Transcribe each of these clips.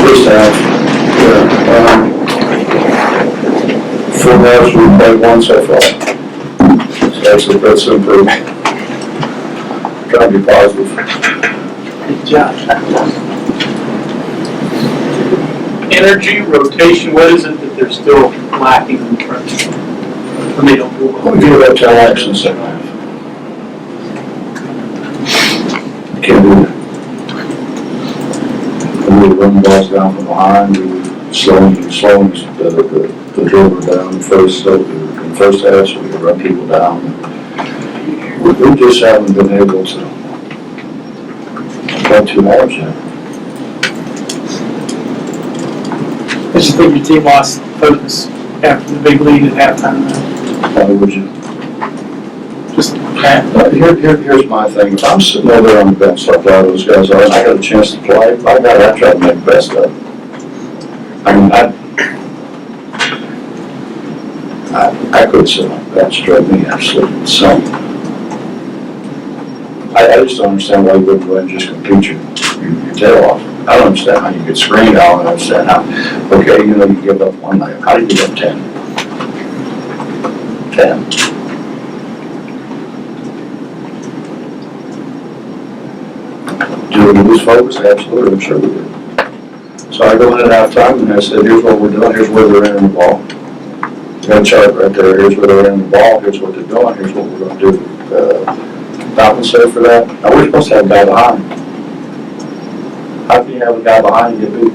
First half, yeah. 4 hours, we played 1 so far. So that's improved. Trying to be positive. Good job. Energy, rotation, what is it that they're still lacking in front? When they don't do well? We'll give that to Alex in the second half. Can't do that. And we run balls down from behind, we slowing the dribble down in first half, so we can run people down. We just haven't been able to play 2 halves yet. I just think your team lost focus after the big lead at halftime. Why would you? Just that. Here's my thing. If I'm sitting over there on the bench like a lot of those guys are, and I got a chance to play, I try to make the best of it. I mean, I could sit on the bench, drove me absolutely insane. I just don't understand why you wouldn't go ahead and just compete your tail off. I don't understand how you get screened. I don't understand how, okay, you give up 1 night. How do you give up 10? 10. Do we lose focus? Absolutely, I'm sure we did. So I go in at halftime and I said, here's what we're doing, here's where they're in the ball. Got a chart right there, here's where they're in the ball, here's what they're doing, here's what we're going to do. Compensate for that. Now we're supposed to have a guy behind. How can you have a guy behind and get beat?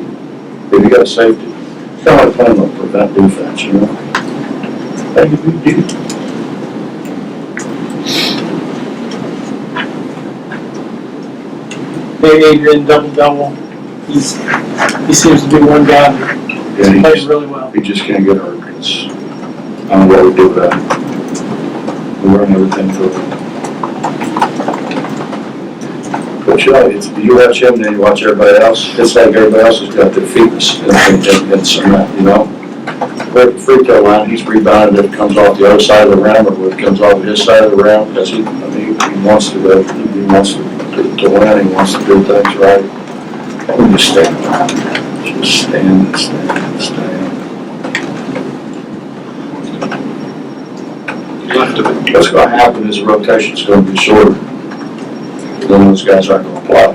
If you got a safety, it's kind of like playing with prevent defense, you know? How do you beat you? Big Adrian double. He seems to be one guy that plays really well. He just can't get hurt. It's, I don't know what we do with that. We run everything through. But you watch him, then you watch everybody else. It's like everybody else has got their feet in cement, you know? But the free throw line, he's rebounded if it comes off the other side of the rim or if it comes off his side of the rim because he wants to go, he wants to win, he wants to do things right. We just stand around there. Just stand. What's going to happen is the rotation's going to be shorter. Then those guys aren't going to play.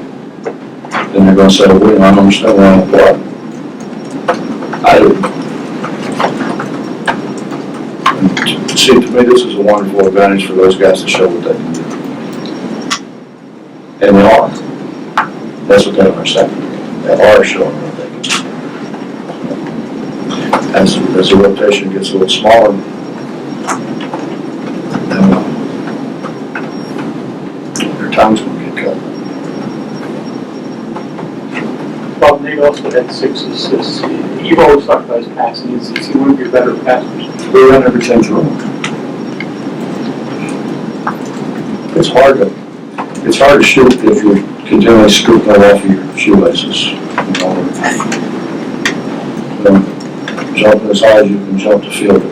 Then they're going to say, well, I don't understand why I don't play. I do. See, to me, this is a wonderful advantage for those guys to show what they can do. And they are. That's what they don't understand. They are showing what they can do. As the rotation gets a little smaller, their time's going to get cut. Bob, Nate also had 6 assists. You've always talked about his passing. Is he one of your better passers? We run everything through him. It's hard to shoot if you're continually scooping it off of your shoelaces. Jumping as high as you can jump to field it.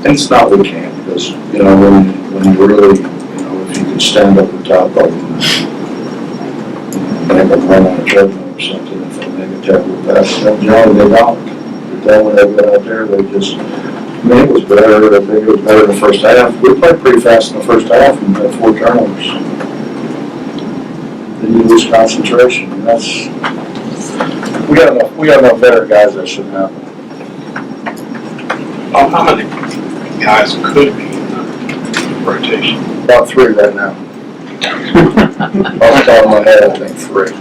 It's not we can't, because, when you really, if you can stand up on top of them, make them run on a treadmill or something, if they make a terrible pass, generally they don't. But then when they get out there, they just, it was better. I think it was better in the first half. We played pretty fast in the first half and had 4 turnovers. Then you lose concentration. And we got enough better guys that shouldn't happen. How many guys could be in the rotation? About 3 right now. Off the top of my head, I think 3.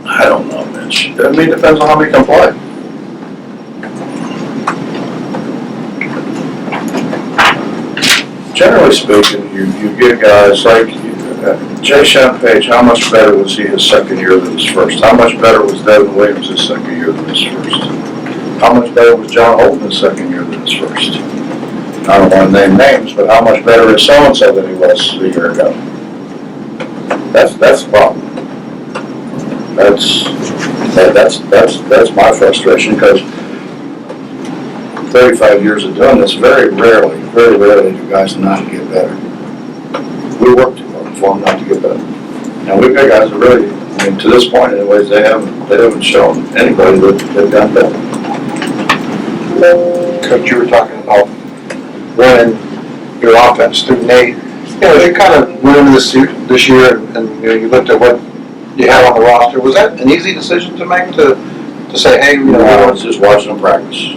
I don't know, Mitch. I mean, it depends on how many can play. Generally speaking, you get guys like Jay Champage. How much better was he his second year than his first? How much better was Devin Williams his second year than his first? How much better was John Holton his second year than his first? I don't want to name names, but how much better is so-and-so than he was a year ago? That's the problem. That's my frustration, because 35 years of doing this, very rarely do guys not get better. We work too hard for them not to get better. And we've got guys that really, I mean, to this point anyways, they haven't shown anybody that they've gotten better. Coach, you were talking about running your offense through Nate. You know, you kind of went into this year and you know, you looked at what you had on the roster. Was that an easy decision to make to say, hey, you know, No, it's just watching them practice.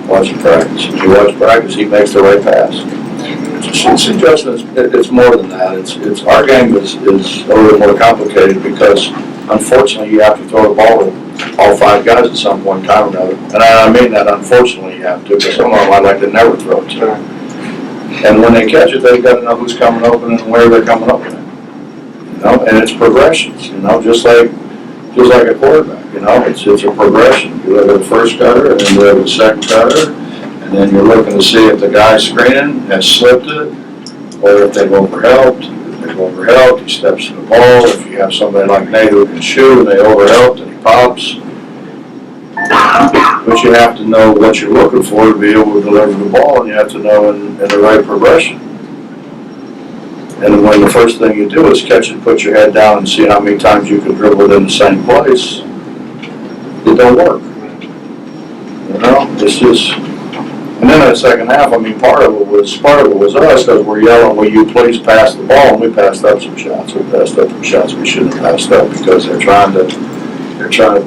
Watching practice. If you watch practice, he makes the right pass. It's adjustments. It's more than that. It's our game is a little more complicated because unfortunately you have to throw the ball to all five guys at some point in time or another. And I mean that unfortunately you have to, because some of them I like to never throw it to. And when they catch it, they've got to know who's coming open and where they're coming open at. You know, and it's progressions, you know, just like a quarterback, you know, it's a progression. You look at the first cutter, and then you look at the second cutter, and then you're looking to see if the guy screening has slipped it, or if they've overhelped. If they've overhelped, he steps to the ball. If you have somebody like Nate who can shoot and they overhelped and he pops. But you have to know what you're looking for to be able to deliver the ball, and you have to know in the right progression. And when the first thing you do is catch it, put your head down and see how many times you can dribble it in the same place, it don't work. You know, it's just, and then that second half, I mean, part of it was us, because we're yelling, will you please pass the ball? And we passed up some shots. We passed up some shots we shouldn't have passed up because they're trying to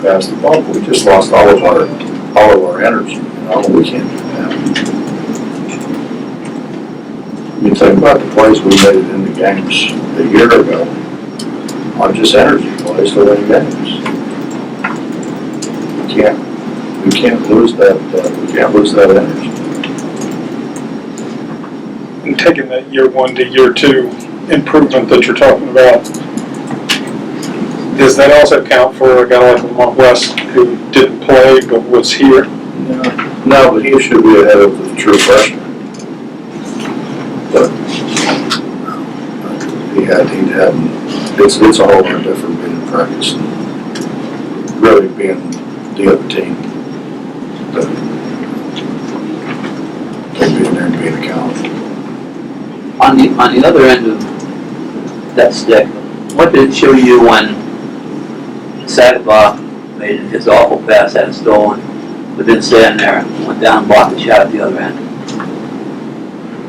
pass the ball. But we just lost all of our energy. You know, we can't do that. You think about the plays we made in the games a year ago, are just energy plays to win games. We can't lose that energy. And taking that year one to year two improvement that you're talking about, does that also count for a guy like Lamont West who didn't play but was here? No, but he should be ahead of the true freshman. But he hadn't. It's a whole lot different being in practice than really being the other team. But being there and being accountable. On the other end of that stick, what did it show you when Saginaw made his awful pass, had it stolen, but didn't stand there, went down and blocked the shot at the other end?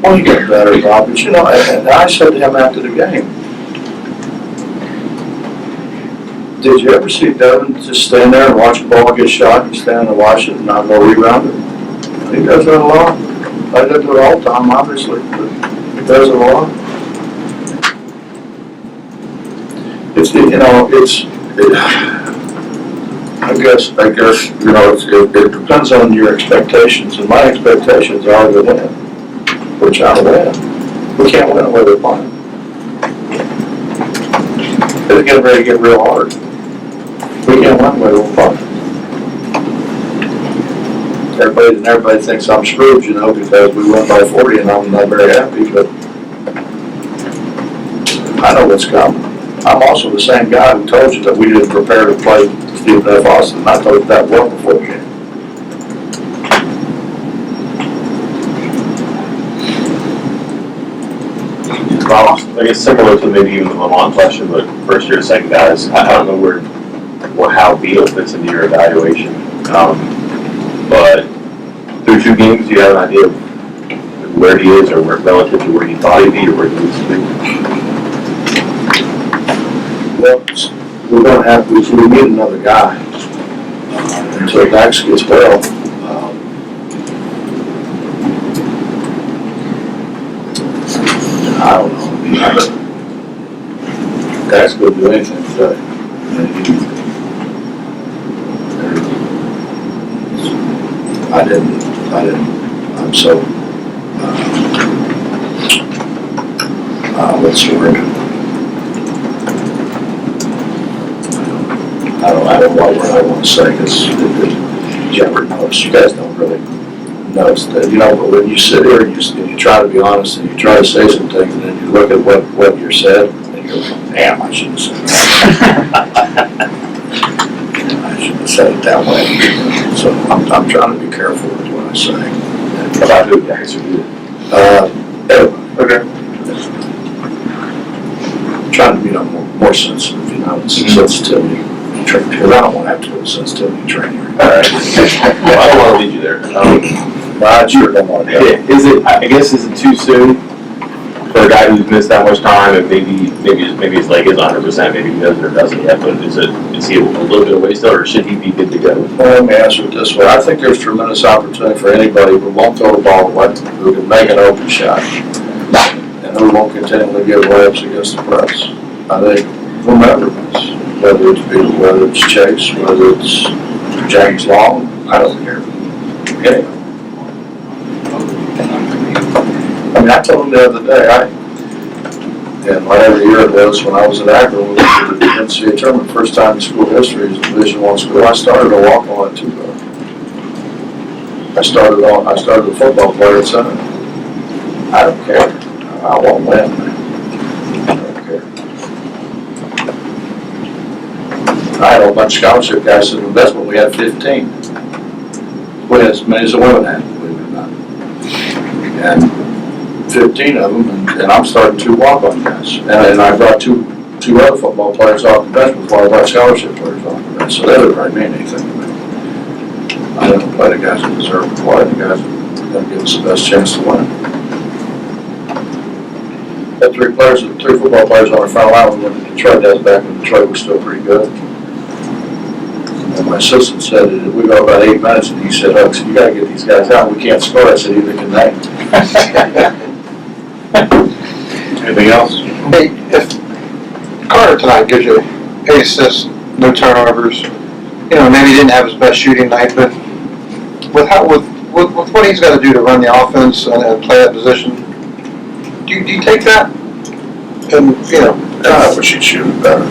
Well, you get better, Bob, but you know, and I said to him after the game, did you ever see Devin just stand there and watch the ball get shot and stand and watch it and not go rebound it? He does that a lot. I do it all the time, obviously, but he does it a lot. I guess, you know, it depends on your expectations, and my expectations are to win. We're trying to win. We can't win the way they're playing. It's getting ready to get real hard. We can't win the way we're playing. Everybody thinks I'm screwed, you know, because we won by 40 and I'm not very happy, but I know what's coming. I'm also the same guy who told you that we didn't prepare to play Stephen F. Austin. I told you that well before the game. Well, I guess similar to maybe even the Lamont question, but first year, second guys, I don't know how Beal fits into your evaluation. But through two games, do you have an idea of where he is, or relative to where you thought he'd be, or where he needs to be? Well, we're going to have, we need another guy until Dax gets well. I don't know. Dax could do anything today. I'm so, what's the word? I don't know what word I want to say, because you never notice. You guys don't really notice that, you know, but when you sit here and you try to be honest and you try to say some things and then you look at what you said and you're like, damn, I shouldn't have said that. I shouldn't have said it that way. So I'm trying to be careful with what gonna say. About who guys are good. Everybody. Trying to be more sensitive, you know, sensitivity training, because I don't want to have to go to sensitivity training. All right. Well, I don't want to lead you there. But I sure don't want to go. Is it, I guess, is it too soon for a guy who's missed that much time and maybe his leg is 100%, maybe he doesn't or doesn't yet, but is he a little bit away still, or should he be good to go? Well, let me answer it this way. I think there's tremendous opportunity for anybody who won't throw the ball away, who can make an open shot, and who won't continually give layups against the press. I think whomever it is, whether it's Beal, whether it's Chase, whether it's James Long, I don't care. Anyway. I mean, I told him the other day, and whatever year it was, when I was at Akron, we went to the NCAA tournament, first time in school history as a Division I school, I started a walk-on at 2 guard. I started a football player at center. I don't care. I won't win, man. I don't care. I had a whole bunch of scholarship guys in investment. We had 15. We had as many as the women had, believe it or not. And 15 of them, and I'm starting 2 walk-on guys. And I brought two other football players off the bench before I brought scholarship players off the bench. So that doesn't really mean anything to me. I don't play the guys that deserve to play, the guys that give us the best chance to win. Had 3 football players on our final line. We went to Detroit. That was back when Detroit was still pretty good. And my assistant said that we go about 8 minutes, and he said, "Hugs, you gotta get these guys out. We can't score." I said, "Either can they." Anything else? Hey, if Carter tonight gives you 8 assists, no turnovers, you know, maybe he didn't have his best shooting night, but with what he's got to do to run the offense and play that position, do you take that? And, you know, I wish he'd shoot it better.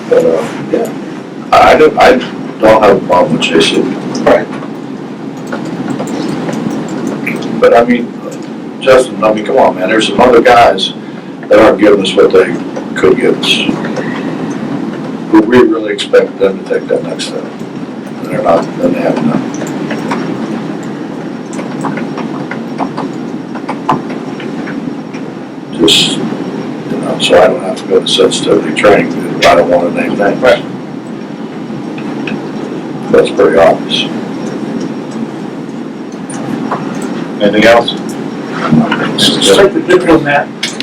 But, yeah, I don't have a problem with chasing. right. But I mean, Justin, come on, man. There's some other guys that aren't giving us what they could give us. But we really expect them to take that next step. And they're not, and they haven't done. Just, you know, so I don't have to go to sensitivity training if I don't want to name names. Right. That's pretty obvious. Anything else? Just take the diplomat